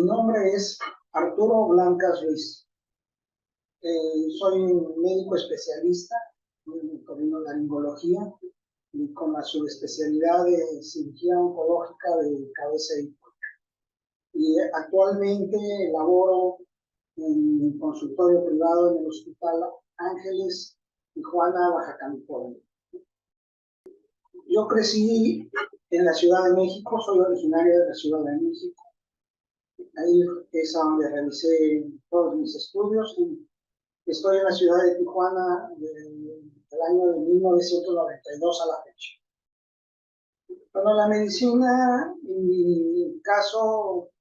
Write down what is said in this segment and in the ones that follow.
Mi nombre es Arturo Blancas Ruiz. Soy un médico especialista en otorrinolaringología y con la subespecialidad de cirugía oncológica de cabeza y cuello. Y actualmente laboro en un consultorio privado en el Hospital Ángeles, Tijuana, Baja California. Yo crecí en la Ciudad de México, soy originario de la Ciudad de México. Ahí es donde realicé todos mis estudios y estoy en la ciudad de Tijuana del año de 1992 a la fecha. Bueno, la medicina, en mi caso,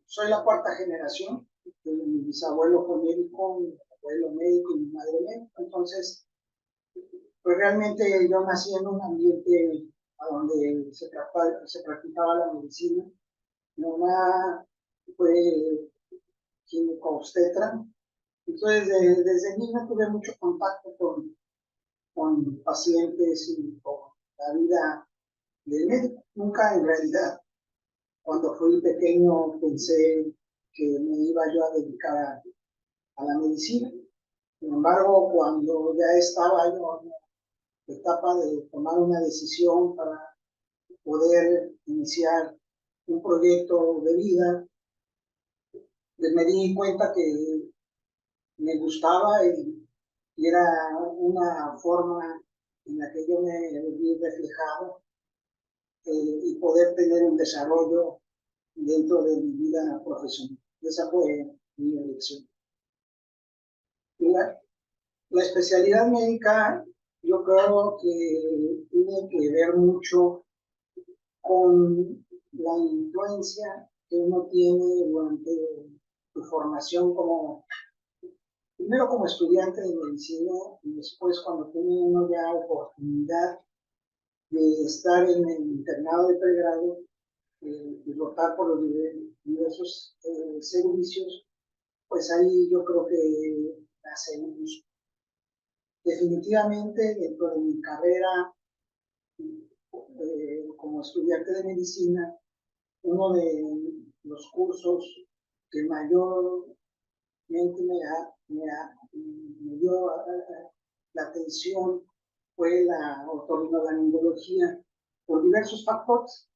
soy la cuarta generación. Mi bisabuelo fue médico, mi abuelo médico y mi madre médico. Entonces, pues realmente yo nací en un ambiente donde se practicaba la medicina. Mi mamá fue gineco-obstetra. Entonces, desde niña tuve mucho contacto con pacientes y con la vida del médico. Nunca, en realidad, cuando fui pequeño, pensé que me iba yo a dedicar a la medicina. Sin embargo, cuando ya estaba yo en la etapa de tomar una decisión para poder iniciar un proyecto de vida, pues me di cuenta que me gustaba y era una forma en la que yo me vi reflejado y poder tener un desarrollo dentro de mi vida profesional. Esa fue mi elección. La especialidad médica yo creo que tiene que ver mucho con la influencia que uno tiene durante su formación primero como estudiante de medicina y después cuando tiene uno ya oportunidad de estar en el internado de pregrado y rotar por los diversos servicios, pues ahí yo creo que hacemos. Definitivamente dentro de mi carrera como estudiante de medicina, uno de los cursos que mayormente me dio la atención fue la otorrinolaringología por diversos factores.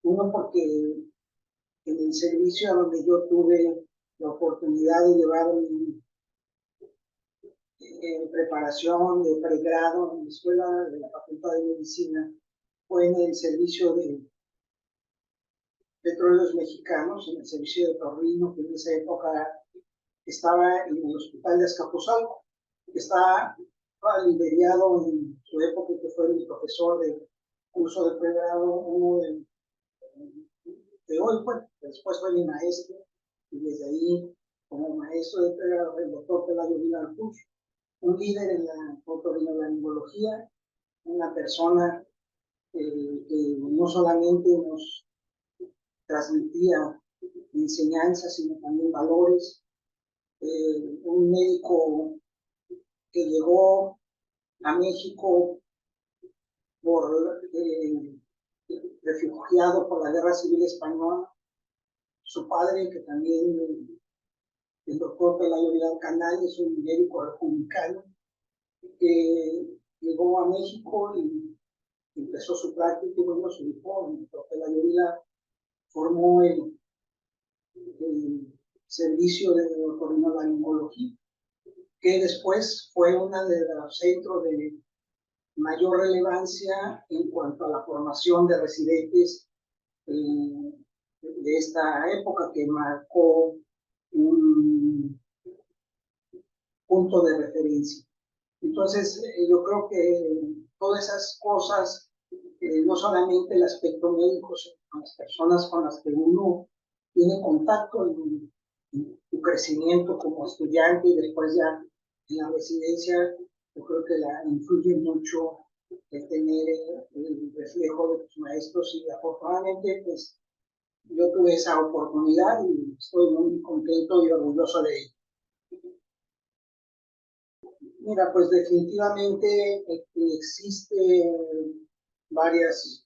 Uno, porque en el servicio donde yo tuve la oportunidad de llevar mi preparación de pregrado en la escuela de la Facultad de Medicina, fue en el servicio de Petróleos Mexicanos, en el servicio de Torrino, que en esa época estaba en el Hospital de Azcapotzalco, que está liderado en su época, que fue mi profesor de curso de pregrado, uno de hoy, bueno, después fue mi maestro, y desde ahí, como maestro de pregrado, el doctor Pelayo Vilar Puch, un líder en la otorrinolaringología, una persona que no solamente nos transmitía enseñanzas, sino también valores, un médico que llegó a México refugiado por la Guerra Civil Española. Su padre, que también, el doctor Pelayo Vidal Canal, es un médico republicano, que llegó a México y empezó su práctica y bueno, su hijo, el doctor Pelayo Vidal, formó el servicio de otorrinolaringología, que después fue uno de los centros de mayor relevancia en cuanto a la formación de residentes de esta época, que marcó un punto de referencia. Entonces, yo creo que todas esas cosas, no solamente el aspecto médico, sino con las personas con las que uno tiene contacto en su crecimiento como estudiante y después ya en la residencia, yo creo que la influye mucho el tener el reflejo de tus maestros y afortunadamente pues yo tuve esa oportunidad y estoy muy contento y orgulloso de ello. Mira, pues definitivamente existe varias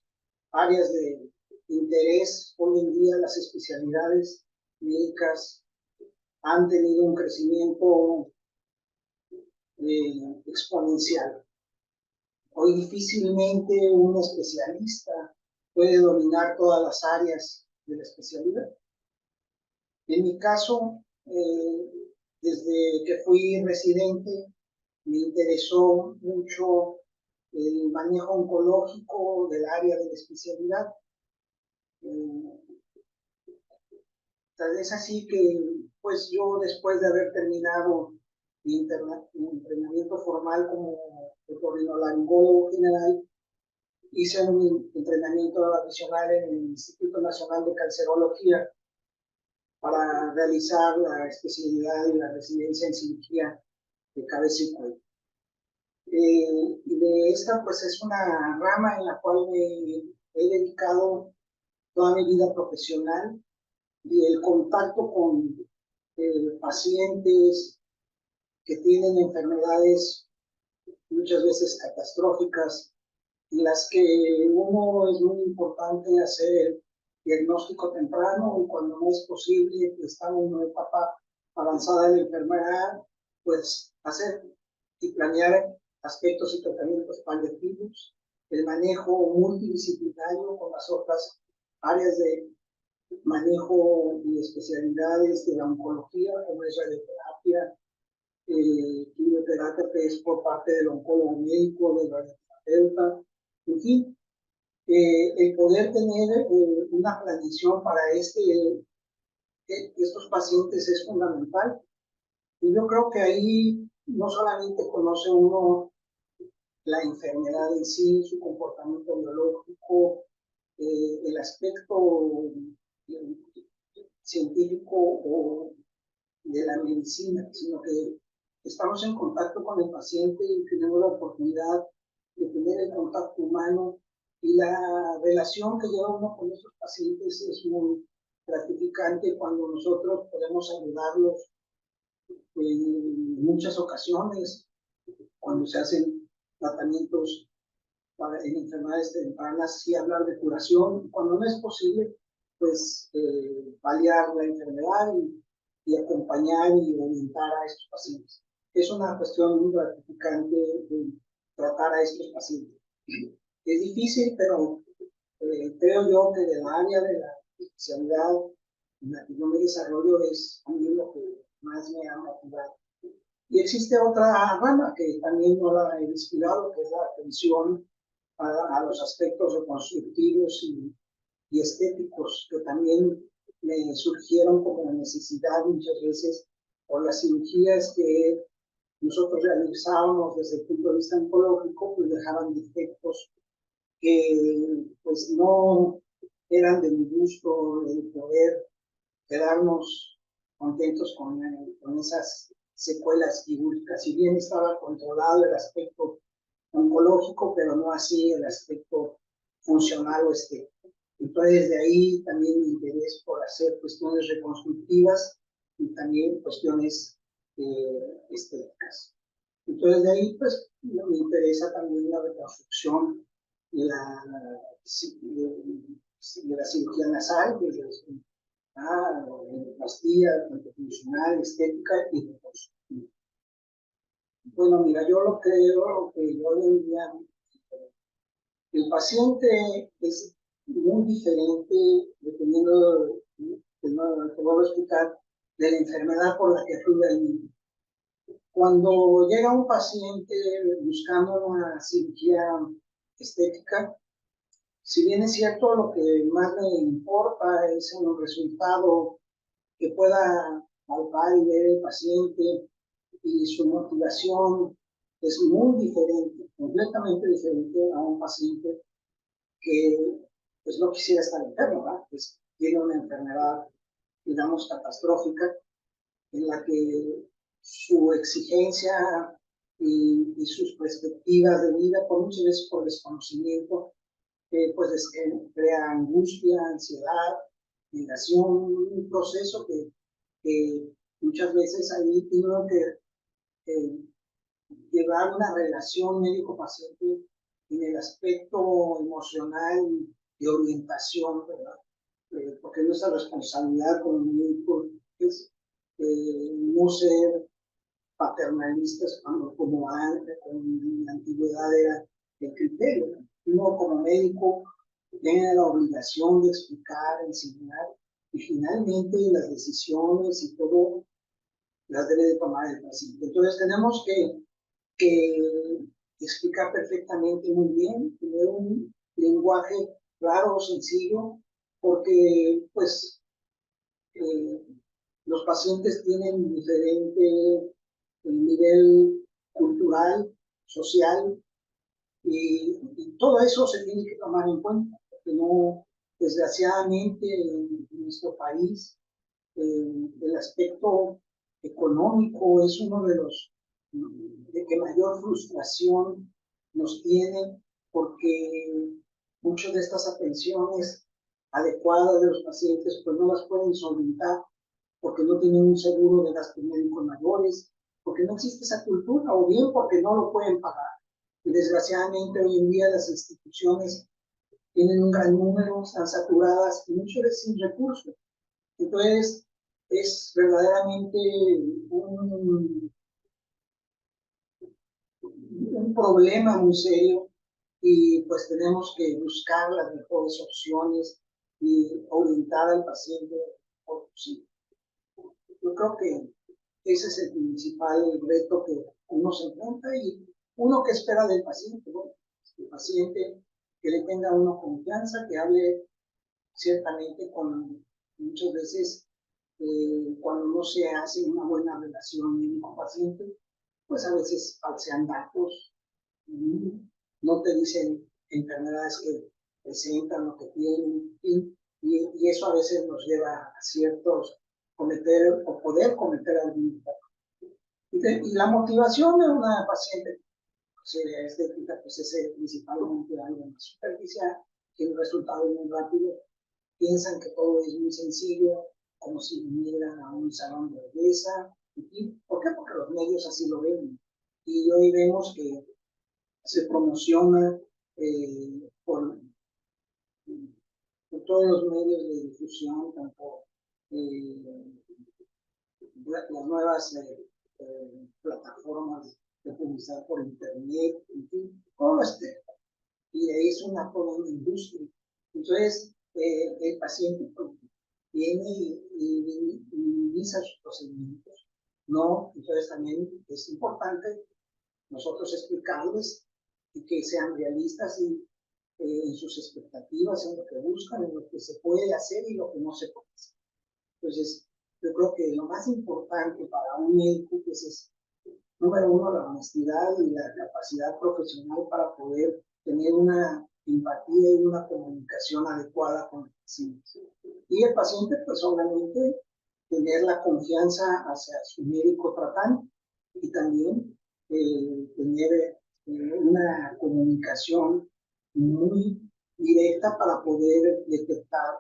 áreas de interés hoy en día las especialidades médicas han tenido un crecimiento exponencial. Hoy difícilmente un especialista puede dominar todas las áreas de la especialidad. En mi caso, desde que fui residente, me interesó mucho el manejo oncológico del área de la especialidad. Tal vez así que, pues yo después de haber terminado mi entrenamiento formal como otorrinolaringólogo general, hice un entrenamiento adicional en el Instituto Nacional de Cancerología para realizar la especialidad y la residencia en cirugía de cabeza y cuello. Y de esta, pues es una rama en la cual me he dedicado toda mi vida profesional, y el contacto con pacientes que tienen enfermedades muchas veces catastróficas, en las que uno es muy importante hacer diagnóstico temprano, y cuando no es posible, que está en una etapa avanzada de la enfermedad, pues hacer y planear aspectos y tratamientos paliativos, el manejo multidisciplinario con las otras áreas de manejo y especialidades de la oncología, como es radioterapia, quimioterapia, que es por parte del oncólogo médico, del radioterapeuta, en fin, el poder tener una planeación para estos pacientes es fundamental. Y yo creo que ahí no solamente conoce uno la enfermedad en sí, su comportamiento biológico, el aspecto científico o de la medicina, sino que estamos en contacto con el paciente y tenemos la oportunidad de tener el contacto humano, y la relación que lleva uno con esos pacientes es muy gratificante cuando nosotros podemos ayudarlos en muchas ocasiones, cuando se hacen tratamientos en enfermedades tempranas, sí hablar de curación, cuando no es posible, pues paliar la enfermedad y acompañar y orientar a estos pacientes. Es una cuestión muy gratificante de tratar a estos pacientes. Es difícil, pero creo yo que del área de la especialidad en la que yo me desarrollo es también lo que más me ha motivado. Y existe otra rama que también no la he descuidado, que es la atención a los aspectos reconstructivos y estéticos, que también me surgieron como necesidad muchas veces por las cirugías que nosotros realizábamos desde el punto de vista oncológico, pues dejaban defectos que pues no eran de mi gusto, el poder quedarnos contentos con esas secuelas quirúrgicas. Si bien estaba controlado el aspecto oncológico, pero no así el aspecto funcional o estético. Entonces, de ahí también mi interés por hacer cuestiones reconstructivas y también cuestiones estéticas. Entonces, de ahí, pues, me interesa también la reconstrucción de la cirugía nasal, de pastilla, funcional, estética y reconstructiva. Bueno, mira, yo lo creo que yo hoy en día el paciente es muy diferente dependiendo, te voy a explicar, de la enfermedad por la que fluye el niño. Cuando llega un paciente buscando una cirugía estética, si bien es cierto, lo que más me importa es el resultado que pueda palpar y ver el paciente, y su motivación es muy diferente, completamente diferente a un paciente que pues no quisiera estar enfermo, ¿verdad? Pues tiene una enfermedad, digamos, catastrófica, en la que su exigencia y sus perspectivas de vida, por muchas veces por desconocimiento, pues crea angustia, ansiedad, negación, un proceso que muchas veces ahí tiene que llevar una relación médico-paciente en el aspecto emocional de orientación, ¿verdad? Porque nuestra responsabilidad como médicos es no ser paternalistas como antes, en la antigüedad era el criterio, ¿no? Uno como médico tiene la obligación de explicar, enseñar, y finalmente las decisiones y todo las debe de tomar el paciente. Entonces tenemos que explicar perfectamente muy bien, tener un lenguaje claro, sencillo, porque pues los pacientes tienen diferente nivel cultural, social, y todo eso se tiene que tomar en cuenta, porque no, desgraciadamente en nuestro país, el aspecto económico es uno de los de que mayor frustración nos tiene, porque muchas de estas atenciones adecuadas de los pacientes pues no las pueden solventar porque no tienen un seguro de gastos médicos mayores, porque no existe esa cultura o bien porque no lo pueden pagar. Y desgraciadamente hoy en día las instituciones tienen un gran número, están saturadas y muchas veces sin recursos. Entonces es verdaderamente un problema muy serio y pues tenemos que buscar las mejores opciones y orientar al paciente por posible. Yo creo que ese es el principal reto que uno se enfrenta y uno que espera del paciente, ¿no? El paciente que le tenga uno confianza, que hable ciertamente con muchas veces cuando no se hace una buena relación médico-paciente, pues a veces falsean datos, no te dicen enfermedades que presentan, lo que tienen, y eso a veces nos lleva a ciertos cometer o poder cometer algún error. Y la motivación de una paciente estética pues es principalmente algo más superficial, que el resultado es muy rápido, piensan que todo es muy sencillo, como si vinieran a un salón de belleza. ¿Por qué? Porque los medios así lo ven. Y hoy vemos que se promociona por todos los medios de difusión, tanto las nuevas plataformas de publicidad por internet, en fin, todo y de ahí es toda una industria. Entonces, el paciente viene y inicia sus procedimientos, ¿no? Entonces también es importante nosotros explicarles y que sean realistas en sus expectativas, en lo que buscan, en lo que se puede hacer y lo que no se puede hacer. Entonces, yo creo que lo más importante para un médico pues es, número uno, la honestidad y la capacidad profesional para poder tener una empatía y una comunicación adecuada con el paciente. Y el paciente, pues obviamente, tener la confianza hacia su médico tratante y también tener una comunicación muy directa para poder detectar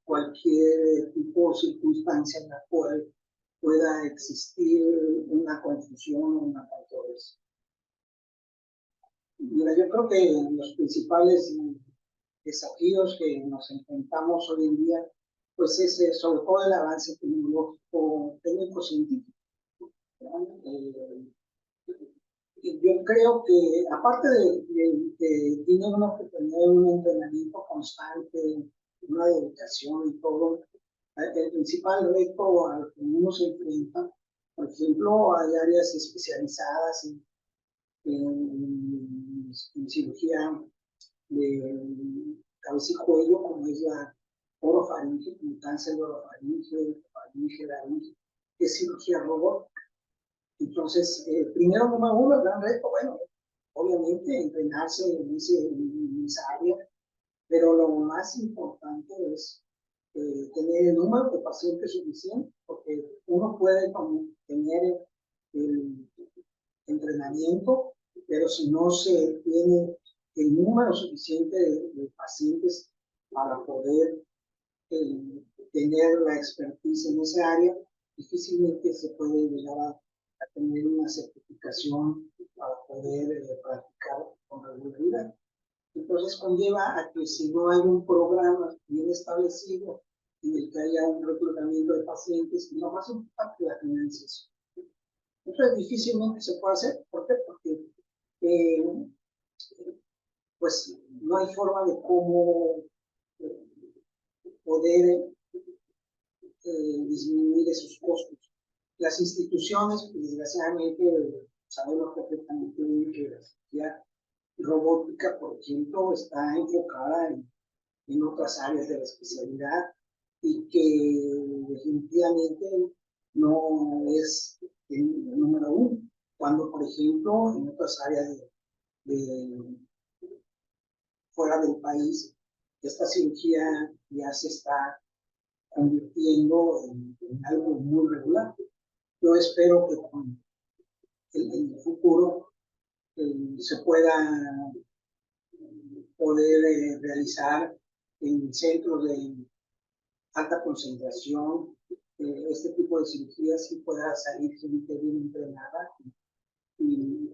cualquier tipo de circunstancia en la cual pueda existir una confusión o una controversia. Mira, yo creo que los principales desafíos que nos enfrentamos hoy en día, pues es sobre todo el avance tecnológico, técnico-científico. Yo creo que aparte de tiene uno que tener un entrenamiento constante, una dedicación y todo, el principal reto al que uno se enfrenta, por ejemplo, hay áreas especializadas en cirugía de cabeza y cuello, como es la orofaringe, como cáncer de orofaringe, laringe, que es cirugía robótica. Entonces, primero, número uno, el gran reto, bueno, obviamente entrenarse en esa área, pero lo más importante es tener el número de pacientes suficiente, porque uno puede tener el entrenamiento, pero si no se tiene el número suficiente de pacientes para poder tener la expertise en esa área, difícilmente se puede llegar a tener una certificación para poder practicar con regularidad. Entonces conlleva a que si no hay un programa bien establecido en el que haya un reclutamiento de pacientes, y lo más importante, la financiación. Entonces difícilmente se puede hacer. ¿Por qué? Porque pues no hay forma de cómo poder disminuir esos costos. Las instituciones, pues, desgraciadamente, sabemos perfectamente bien que la cirugía robótica, por ejemplo, está enfocada en otras áreas de la especialidad y que definitivamente no es el número uno. Cuando, por ejemplo, en otras áreas de fuera del país, esta cirugía ya se está convirtiendo en algo muy regular. Yo espero que con el futuro se pueda poder realizar en centros de alta concentración este tipo de cirugías y pueda salir gente bien entrenada y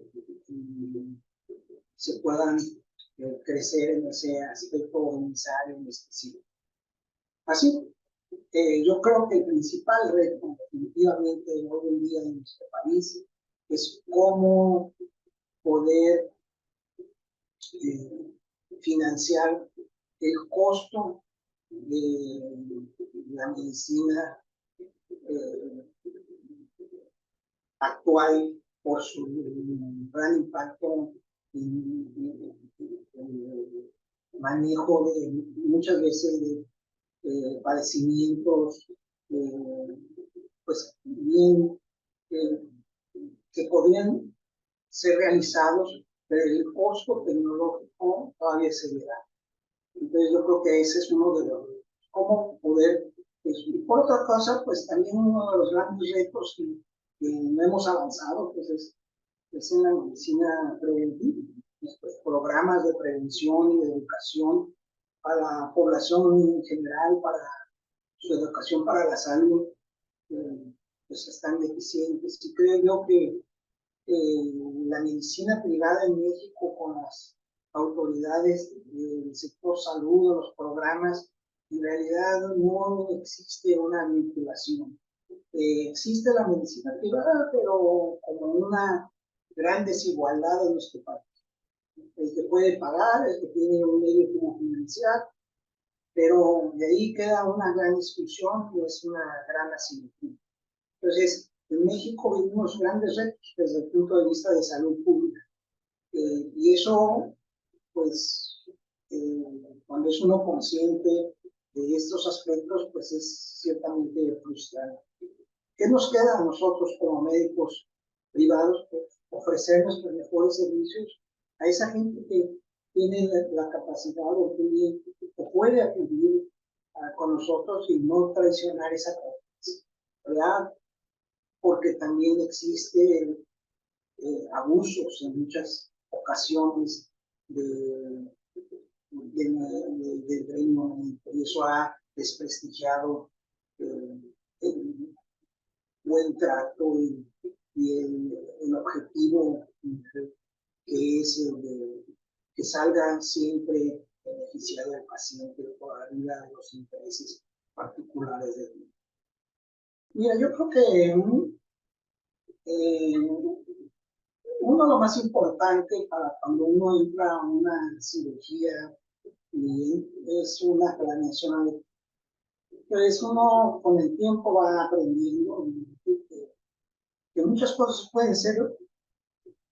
se puedan crecer en ese aspecto en esa área en específico. Así, yo creo que el principal reto definitivamente hoy en día en nuestro país es cómo poder financiar el costo de la medicina actual por su gran impacto en el manejo de muchas veces de padecimientos pues bien que podrían ser realizados, pero el costo tecnológico todavía se le da. Entonces yo creo que ese es uno de los, cómo poder, y por otra cosa, pues también uno de los grandes retos que no hemos avanzado, pues es en la medicina preventiva, pues, programas de prevención y de educación para la población en general, para su educación para la salud, pues están deficientes. Y creo yo que la medicina privada en México con las autoridades del sector salud, los programas, en realidad no existe una vinculación. Existe la medicina privada, pero como una gran desigualdad en nuestro país. El que puede pagar, el que tiene un medio como financiar, pero de ahí queda una gran discusión y es una gran asimetría. Entonces, en México vivimos grandes retos desde el punto de vista de salud pública. Y eso, pues, cuando es uno consciente de estos aspectos, pues es ciertamente frustrante. ¿Qué nos queda a nosotros como médicos privados? Pues, ofrecer nuestros mejores servicios a esa gente que tiene la capacidad o puede acudir con nosotros y no traicionar esa capacidad, ¿verdad? Porque también existe abusos en muchas ocasiones del Reino Unido y eso ha desprestigiado el buen trato y el objetivo que es el de que salga siempre beneficiado el paciente por arriba de los intereses particulares del mundo. Mira, yo creo que uno de lo más importante para cuando uno entra a una cirugía es una planeación. Entonces uno con el tiempo va aprendiendo que muchas cosas pueden ser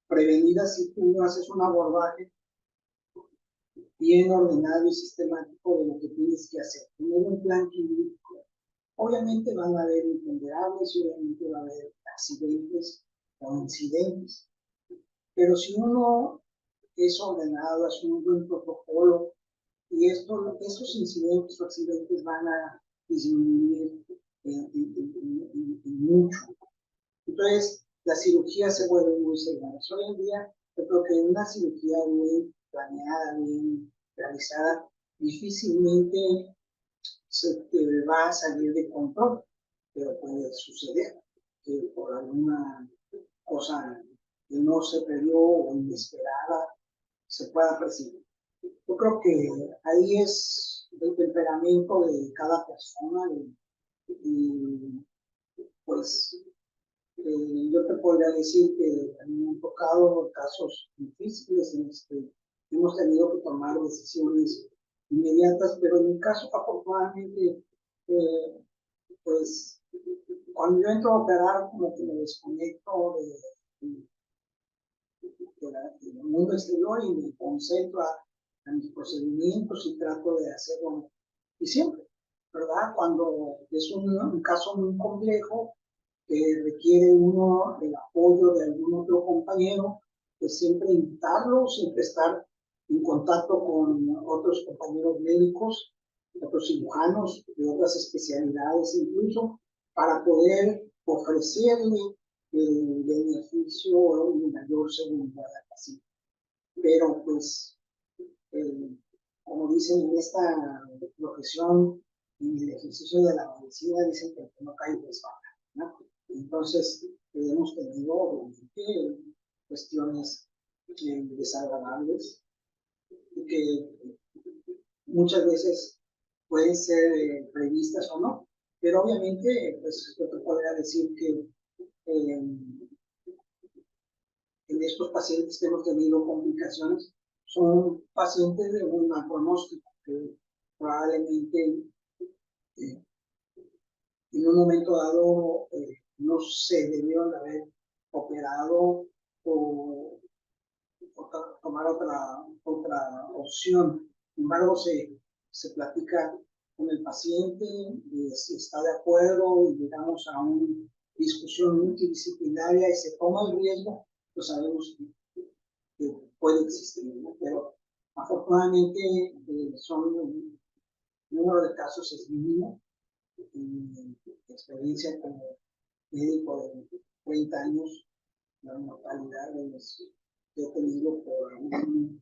prevenidas si tú haces un abordaje bien ordenado y sistemático de lo que tienes que hacer. Tener un plan clínico. Obviamente van a haber imponderables y obviamente va a haber accidentes o incidentes. Pero si uno es ordenado, hace un buen protocolo y esos incidentes o accidentes van a disminuir en mucho. Entonces, la cirugía se vuelve muy segura. Hoy en día, yo creo que una cirugía bien planeada, bien realizada, difícilmente se te va a salir de control, pero puede suceder que por alguna cosa que no se previó o inesperada se pueda recibir. Yo creo que ahí es el temperamento de cada persona y pues yo te podría decir que a mí me han tocado casos difíciles en los que hemos tenido que tomar decisiones inmediatas, pero en mi caso, afortunadamente, eh, pues cuando yo entro a operar, como que me desconecto del mundo exterior y me concentro a mis procedimientos y trato de hacerlo. Y siempre, ¿verdad? Cuando es un caso muy complejo, que requiere uno el apoyo de algún otro compañero, pues siempre invitarlo, siempre estar en contacto con otros compañeros médicos, otros cirujanos de otras especialidades incluso, para poder ofrecerle el beneficio o mayor seguridad al paciente. Pero pues, como dicen en esta profesión, en el ejercicio de la medicina, dicen que no cae resbala, ¿no? Entonces, hemos tenido cuestiones desagradables y que muchas veces pueden ser previstas o no, pero obviamente, pues yo te podría decir que en estos pacientes que hemos tenido complicaciones son pacientes de un mal pronóstico que probablemente en un momento dado no se debieron de haber operado o tomar otra opción. Sin embargo, se platica con el paciente, si está de acuerdo y llegamos a una discusión multidisciplinaria y se toma el riesgo, pues sabemos que puede existir, ¿no? Pero afortunadamente el número de casos es mínimo. Mi experiencia como médico de 30 años, la mortalidad que he tenido por un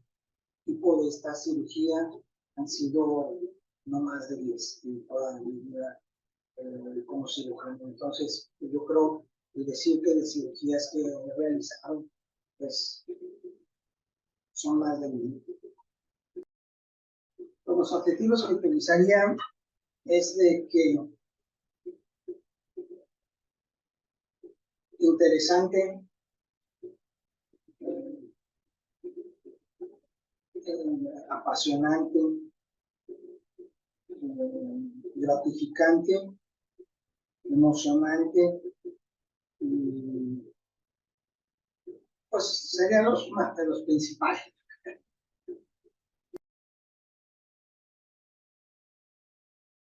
tipo de esta cirugía han sido no más de 10 en toda mi vida como cirujano. Entonces, yo creo que decir que de cirugías que he realizado, pues son más de 1000. Los objetivos que utilizaría es de que interesante, apasionante, gratificante, emocionante, y pues serían los principales.